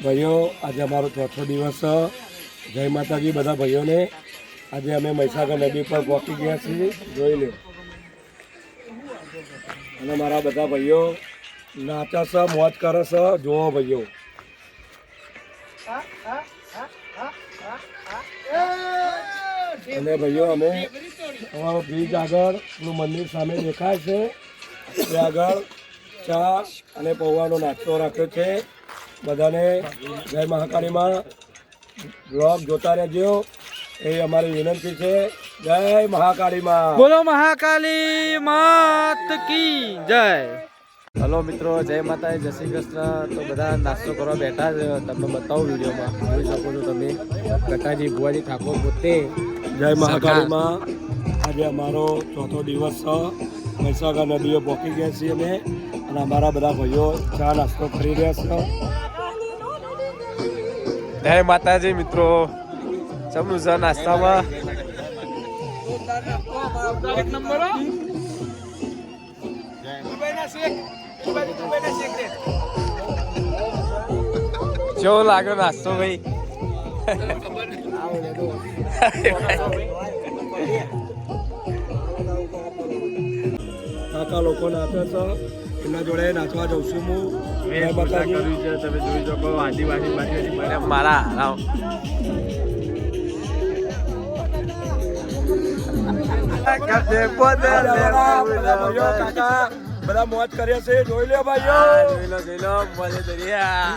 ભાઈઓ આજે અમારો ચોથો દિવસ જય માતાજી બધા ભાઈઓને આજે અમે મહીસાગર નદી પર પહોંચી ગયા છીએ જોઈ લો અને મારા બધા ભાઈઓ નાચે છે મોજ કરે છે જોવો ભાઈઓ અને ભાઈઓ અમે અમારો બ્રિજ આગળનું મંદિર સામે દેખાય છે એ આગળ ચા અને પૌવાનો નાસ્તો રાખ્યો છે બધાને જય મહાકાળીમાં બ્લોગ જોતા રહેજો એ અમારી વિનંતી છે જય મહાકાળીમાં બોલો મહાકાલી માત કી જય. હલો મિત્રો, જય માતા, જય શ્રી કૃષ્ણ. તો બધા નાસ્તો કરવા બેઠા છે, તમને બતાવું વિડીયોમાં જોઈ શકો છો તમે. કટાજી ભુવાજી ઠાકોર પોતે જય મહાકાળીમાં આજે અમારો ચોથો દિવસ છે. મહીસાગર નદીએ પહોંચી ગયા છીએ અમે અને અમારા બધા ભાઈઓ ચા નાસ્તો કરી રહ્યા છે. જય માતાજી મિત્રો. ચમનું છે નાસ્તામાં કેવો લાગ્યો નાસ્તો ભાઈ? કાકા લોકો નાચે છે એમના જોડે નાચવા જઉં છું હું. જય માતાજી. તમે જોઈ શકો આદિવાસી મારા આરામ કાકા બધા મોજ કરે છે જોઈ લો ભાઈઓ. જોઈ લો મોજે દરિયા.